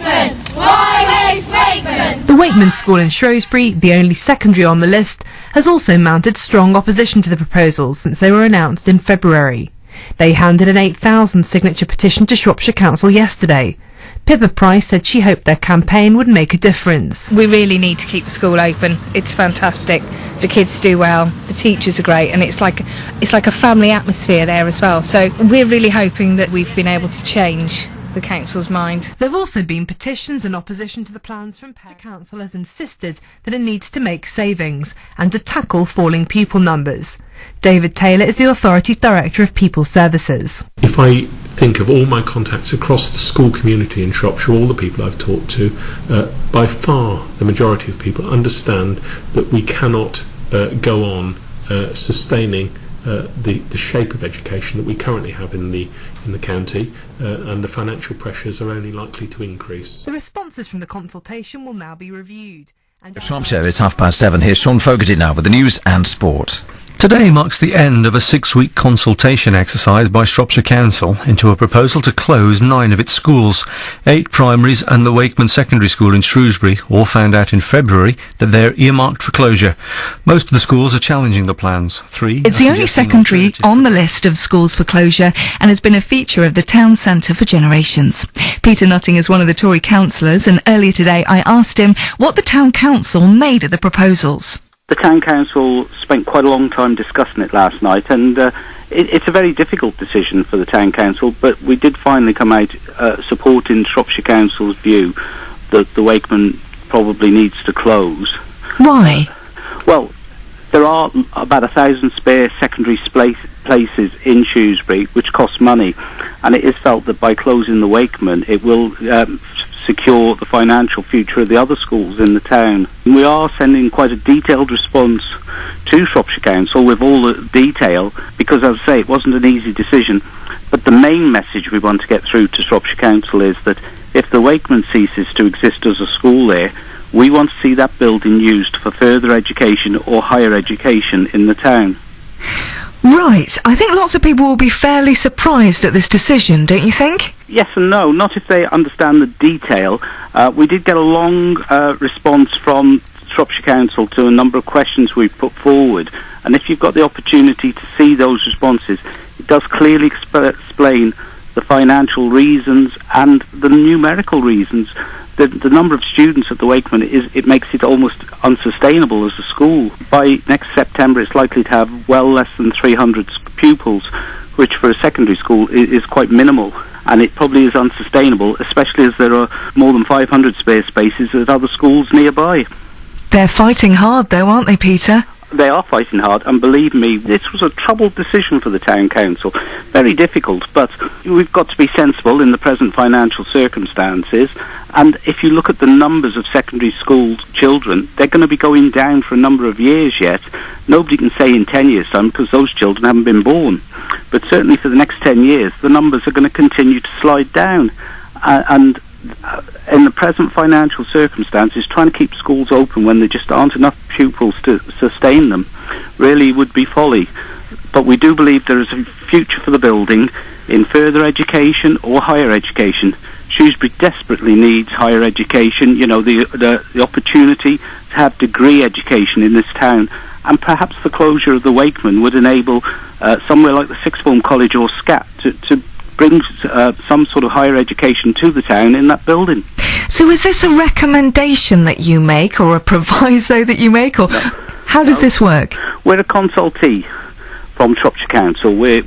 Wakeman! Why waste Wakeman? The Wakeman school in Shrewsbury, the only secondary on the list, has also mounted strong opposition to the proposals since they were announced in February. They handed an 8,000 signature petition to Shropshire Council yesterday. Pippa Price said she hoped their campaign would make a difference. We really need to keep the school open. It's fantastic. The kids do well, the teachers are great, and it's like a family atmosphere there as well. So we're really hoping that we've been able to change the council's mind. There have also been petitions in opposition to the plans from parents. The council has insisted that it needs to make savings and to tackle falling pupil numbers. David Taylor is the authority's Director of People Services. If I think of all my contacts across the school community in Shropshire, all the people I've talked to, by far the majority of people understand that we cannot go on sustaining the shape of education that we currently have in the county, and the financial pressures are only likely to increase. The responses from the consultation will now be reviewed. Shropshire, it's 7:30. Here's Sean Fogarty now with the news and sport. Today marks the end of a 6-week consultation exercise by Shropshire Council into a proposal to close 9 of its schools. 8 primaries and the Wakeman Secondary School in Shrewsbury all found out in February that they're earmarked for closure. Most of the schools are challenging the plans. 3. It's the only secondary on the list of schools for closure and has been a feature of the town centre for generations. Peter Nutting is one of the Tory councillors, and earlier today I asked him what the town council made of the proposals. The Town Council spent quite a long time discussing it last night, and it's a very difficult decision for the Town Council, but we did finally come out supporting Shropshire Council's view that the Wakeman probably needs to close. Why? Well, there are about 1,000 spare secondary places in Shrewsbury, which cost money, and it is felt that by closing the Wakeman, it will secure the financial future of the other schools in the town. We are sending quite a detailed response to Shropshire Council with all the detail, because, as I say, it wasn't an easy decision. But the main message we want to get through to Shropshire Council is that if the Wakeman ceases to exist as a school there, we want to see that building used for further education or higher education in the town. Right. I think lots of people will be fairly surprised at this decision, don't you think? Yes and no, not if they understand the detail. We did get a long response from Shropshire Council to a number of questions we put forward, and if you've got the opportunity to see those responses, it does clearly explain the financial reasons and the numerical reasons. The number of students at the Wakeman, it makes it almost unsustainable as a school. By next September it's likely to have well less than 300 pupils, which for a secondary school is quite minimal, and it probably is unsustainable, especially as there are more than 500 spare spaces at other schools nearby. They're fighting hard though, aren't they, Peter? They are fighting hard, and believe me, this was a troubled decision for the Town Council. Very difficult, but we've got to be sensible in the present financial circumstances, and if you look at the numbers of secondary school children, they're going to be going down for a number of years yet. Nobody can say in 10 years' time, because those children haven't been born. But certainly for the next 10 years, the numbers are going to continue to slide down. And in the present financial circumstances, trying to keep schools open when there just aren't enough pupils to sustain them really would be folly. But we do believe there is a future for the building in further education or higher education. Shrewsbury desperately needs higher education, you know, the opportunity to have degree education in this town, and perhaps the closure of the Wakeman would enable somewhere like the Sixth Form College or SCAT to bring some sort of higher education to the town in that building. So is this a recommendation that you make, or a proviso that you make, or how does this work? We're a consultee from Shropshire Council. We're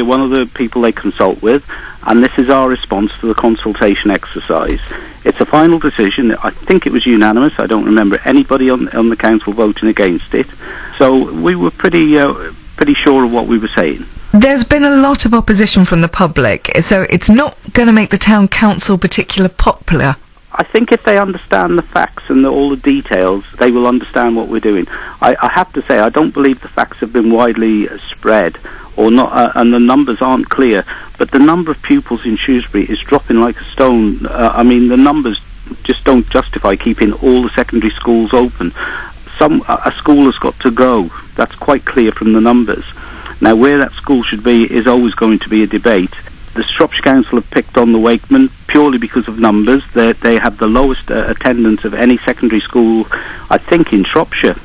one of the people they consult with, and this is our response to the consultation exercise. It's a final decision. I think it was unanimous. I don't remember anybody on the council voting against it. So we were pretty sure of what we were saying. There's been a lot of opposition from the public, so it's not going to make the town council particularly popular. I think if they understand the facts and all the details, they will understand what we're doing. I have to say, I don't believe the facts have been widely spread, or not, and the numbers aren't clear. But the number of pupils in Shrewsbury is dropping like a stone. I mean, the numbers just don't justify keeping all the secondary schools open. A school has got to go. That's quite clear from the numbers. Now, where that school should be is always going to be a debate. The Shropshire Council have picked on the Wakeman purely because of numbers. They have the lowest attendance of any secondary school, I think, in Shropshire.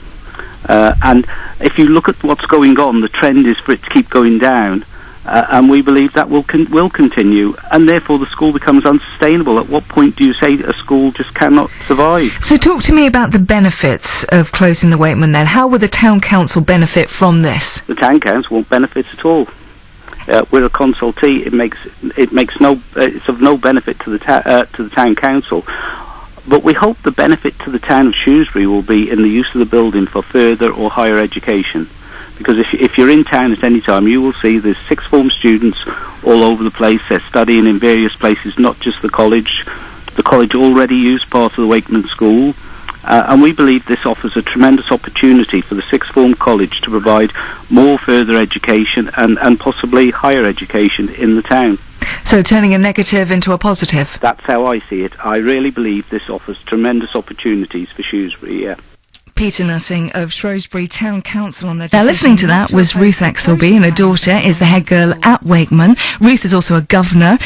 And if you look at what's going on, the trend is for it to keep going down. And we believe that will continue, and therefore the school becomes unsustainable. At what point do you say a school just cannot survive? So talk to me about the benefits of closing the Wakeman then. How will the town council benefit from this? The town council won't benefit at all. We're a consultee. It's of no benefit to the town council. But we hope the benefit to the town of Shrewsbury will be in the use of the building for further or higher education. Because if you're in town at any time, you will see there's sixth form students all over the place. They're studying in various places, not just the college. The college already used part of the Wakeman School. And we believe this offers a tremendous opportunity for the sixth form college to provide more further education and possibly higher education in the town. So turning a negative into a positive? That's how I see it. I really believe this offers tremendous opportunities for Shrewsbury, yeah. Peter Nutting of Shrewsbury Town Council on the decision. Now listening to that was Ruth Exelby, and her daughter is the head girl at Wakeman. Ruth is also a governor.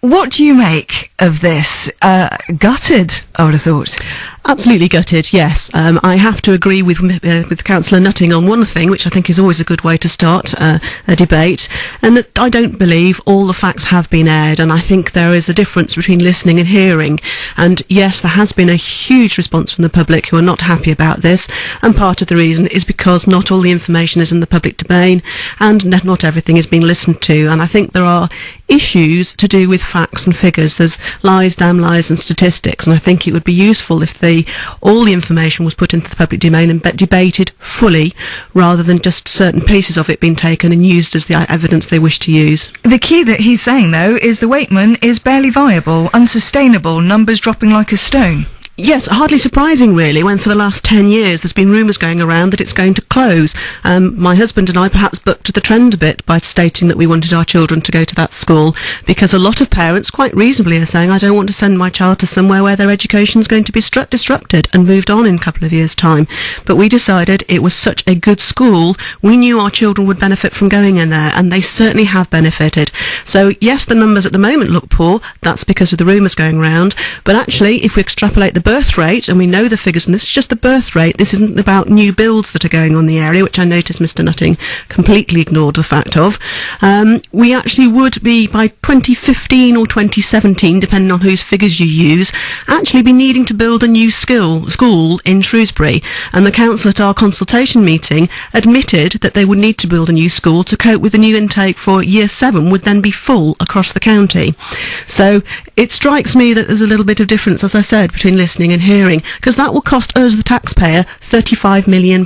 What do you make of this? Gutted, I would have thought. Absolutely gutted, yes. I have to agree with Councillor Nutting on one thing, which I think is always a good way to start a debate, and that I don't believe all the facts have been aired, and I think there is a difference between listening and hearing. And yes, there has been a huge response from the public who are not happy about this, and part of the reason is because not all the information is in the public domain, and not everything is being listened to, and I think there are issues to do with facts and figures. There's lies, damn lies and statistics, and I think it would be useful if all the information was put into the public domain and debated fully, rather than just certain pieces of it being taken and used as the evidence they wish to use. The key that he's saying, though, is the Wakeman is barely viable, unsustainable, numbers dropping like a stone. Yes, hardly surprising really, when for the last 10 years there's been rumours going around that it's going to close. My husband and I perhaps bucked the trend a bit by stating that we wanted our children to go to that school, because a lot of parents quite reasonably are saying, I don't want to send my child to somewhere where their education is going to be disrupted, and moved on in a couple of years' time. But we decided it was such a good school, we knew our children would benefit from going in there, and they certainly have benefited. So yes, the numbers at the moment look poor, that's because of the rumours going around, but actually if we extrapolate the birth rate, and we know the figures, and this is just the birth rate, this isn't about new builds that are going on in the area, which I noticed Mr Nutting completely ignored the fact of, we actually would be, by 2015 or 2017, depending on whose figures you use, actually be needing to build a new school in Shrewsbury, and the council at our consultation meeting admitted that they would need to build a new school to cope with the new intake for year 7 would then be full across the county. So it strikes me that there's a little bit of difference, as I said, between listening and hearing, because that will cost us, the taxpayer, £35 million.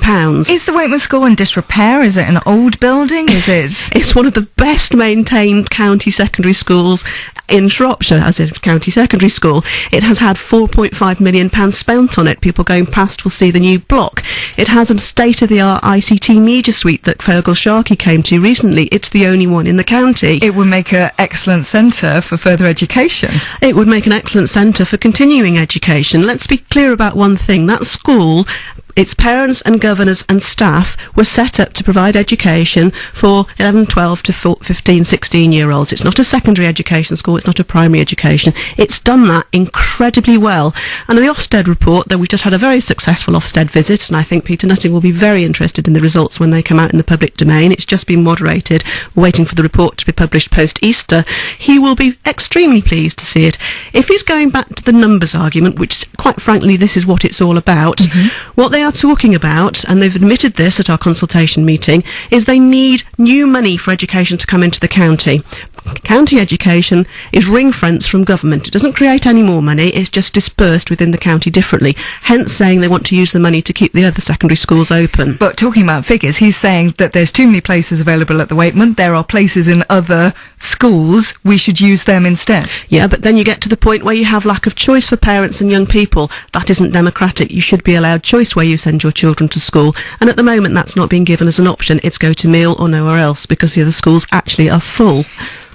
Is the Wakeman School in disrepair? Is it an old building? Is it? It's one of the best maintained county secondary schools in Shropshire as a county secondary school. It has had £4.5 million spent on it. People going past will see the new block. It has a state-of-the-art ICT media suite that Fergal Sharkey came to recently. It's the only one in the county. It would make an excellent centre for further education. It would make an excellent centre for continuing education. Let's be clear about one thing. That school, its parents and governors and staff were set up to provide education for 11, 12 to 15, 16-year-olds. It's not a secondary education school, it's not a primary education. It's done that incredibly well. And the Ofsted report, that we just had a very successful Ofsted visit, and I think Peter Nutting will be very interested in the results when they come out in the public domain. It's just been moderated, waiting for the report to be published post-Easter. He will be extremely pleased to see it. If he's going back to the numbers argument, which quite frankly this is what it's all about, what they are talking about, and they've admitted this at our consultation meeting, is they need new money for education to come into the county. County education is ring-fenced from government. It doesn't create any more money, it's just dispersed within the county differently, hence saying they want to use the money to keep the other secondary schools open. But talking about figures, he's saying that there's too many places available at the Wakeman, there are places in other schools, we should use them instead. Yeah, but then you get to the point where you have lack of choice for parents and young people. That isn't democratic. You should be allowed choice where you send your children to school, and at the moment that's not being given as an option. It's go to meal or nowhere else, because the other schools actually are full.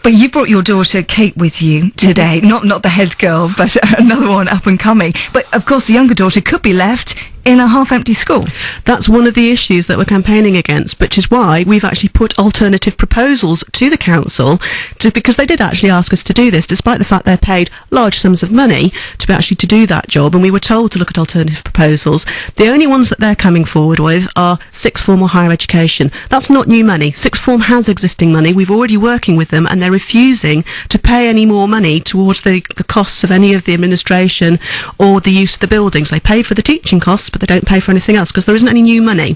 But you brought your daughter Kate with you today, not the head girl, but another one up and coming. But of course, the younger daughter could be left in a half-empty school. That's one of the issues that we're campaigning against, which is why we've actually put alternative proposals to the council, because they did actually ask us to do this, despite the fact they're paid large sums of money to do that job, and we were told to look at alternative proposals. The only ones that they're coming forward with are sixth form or higher education. That's not new money. Sixth form has existing money. We've already working with them, and they're refusing to pay any more money towards the costs of any of the administration or the use of the buildings. They pay for the teaching costs, but they don't pay for anything else because there isn't any new money.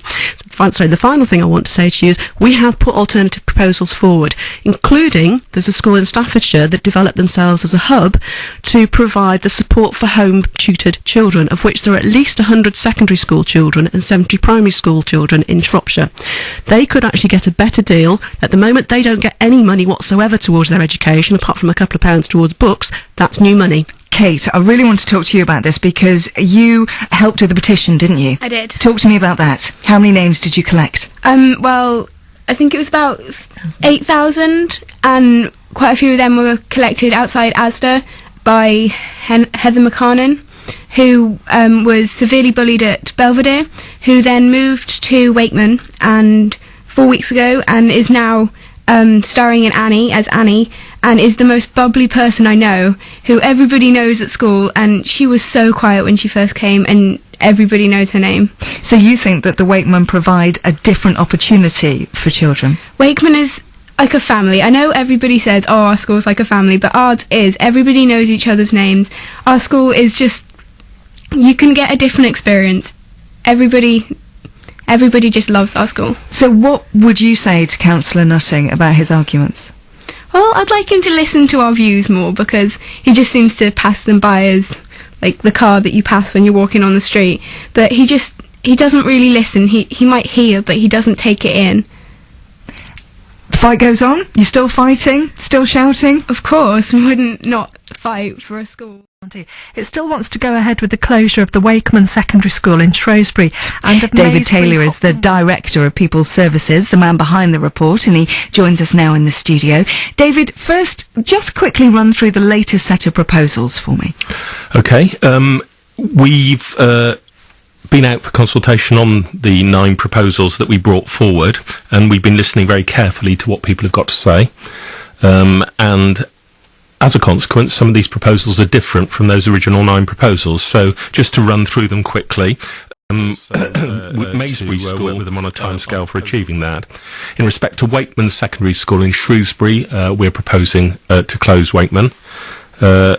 Sorry, the final thing I want to say to you is we have put alternative proposals forward, including there's a school in Staffordshire that developed themselves as a hub to provide the support for home tutored children, of which there are at least 100 secondary school children and 70 primary school children in Shropshire. They could actually get a better deal. At the moment, they don't get any money whatsoever towards their education, apart from a couple of pounds towards books. That's new money. Kate, I really want to talk to you about this because you helped with the petition, didn't you? I did. Talk to me about that. How many names did you collect? Well, I think it was about 8,000, and quite a few of them were collected outside Asda by Heather McCarnan, who was severely bullied at Belvedere, who then moved to Wakeman 4 weeks ago and is now starring in Annie as Annie, and is the most bubbly person I know, who everybody knows at school, and she was so quiet when she first came, and everybody knows her name. So you think that the Wakeman provide a different opportunity for children? Wakeman is like a family. I know everybody says, oh, our school's like a family, but ours is. Everybody knows each other's names. Our school is just, you can get a different experience. Everybody just loves our school. So what would you say to Councillor Nutting about his arguments? Well, I'd like him to listen to our views more, because he just seems to pass them by as like the car that you pass when you're walking on the street. But he doesn't really listen. He might hear, but he doesn't take it in. The fight goes on? You're still fighting? Still shouting? Of course, we wouldn't not fight for a school. It still wants to go ahead with the closure of the Wakeman Secondary School in Shrewsbury. And David Taylor is the Director of People's Services, the man behind the report, and he joins us now in the studio. David, first, just quickly run through the latest set of proposals for me. Okay, we've been out for consultation on the 9 proposals that we brought forward, and we've been listening very carefully to what people have got to say. And as a consequence, some of these proposals are different from those original 9 proposals. So just to run through them quickly, Maysbury School, with them on a timescale for achieving that. In respect to Wakeman Secondary School in Shrewsbury, we're proposing to close Wakeman. The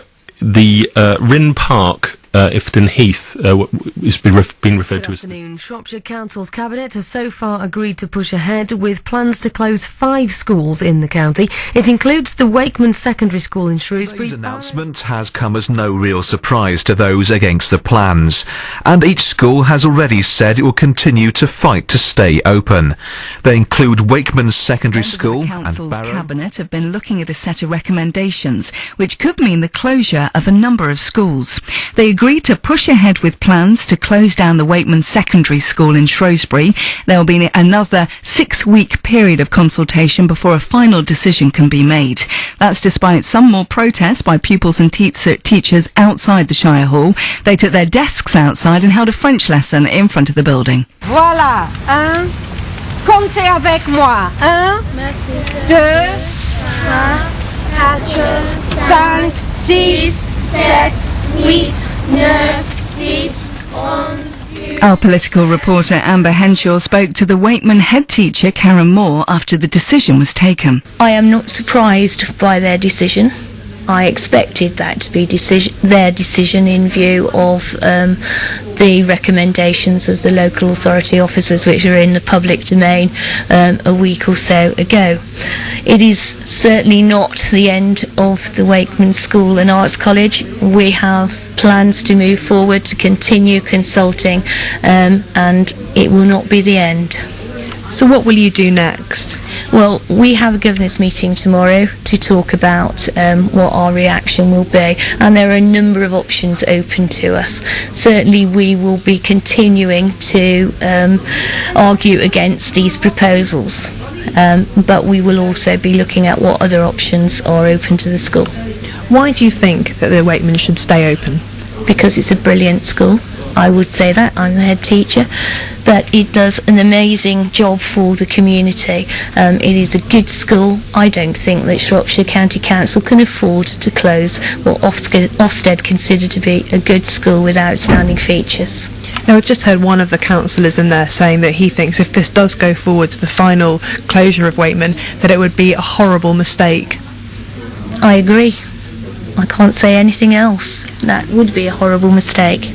Rynn Park, Ifton Heath, has been referred to as... Good afternoon. Shropshire Council's Cabinet has so far agreed to push ahead with plans to close 5 schools in the county. It includes the Wakeman Secondary School in Shrewsbury. Today's announcement has come as no real surprise to those against the plans, and each school has already said it will continue to fight to stay open. They include Wakeman Secondary School and Barrow. The Council's Cabinet have been looking at a set of recommendations, which could mean the closure of a number of schools. They agreed to push ahead with plans to close down the Wakeman Secondary School in Shrewsbury. There will be another 6-week period of consultation before a final decision can be made. That's despite some more protests by pupils and teachers outside the Shire Hall. They took their desks outside and held a French lesson in front of the building. Voilà, 1, comptez avec moi, 1, 2, 4, 5, 6, 7, 8, 9, 10, 11. Our political reporter Amber Henshaw spoke to the Wakeman head teacher Karen Moore after the decision was taken. I am not surprised by their decision. I expected that to be their decision in view of the recommendations of the local authority officers, which are in the public domain a week or so ago. It is certainly not the end of the Wakeman School and Arts College. We have plans to move forward, to continue consulting, and it will not be the end. So what will you do next? Well, we have a governors meeting tomorrow to talk about what our reaction will be, and there are a number of options open to us. Certainly we will be continuing to argue against these proposals, but we will also be looking at what other options are open to the school. Why do you think that the Wakeman should stay open? because it's a brilliant school. I would say that, I'm the head teacher, but it does an amazing job for the community. It is a good school. I don't think that Shropshire County Council can afford to close what Ofsted consider to be a good school with outstanding features. Now, I've just heard one of the councillors in there saying that he thinks if this does go forward to the final closure of Wakeman, that it would be a horrible mistake. I agree. I can't say anything else. That would be a horrible mistake.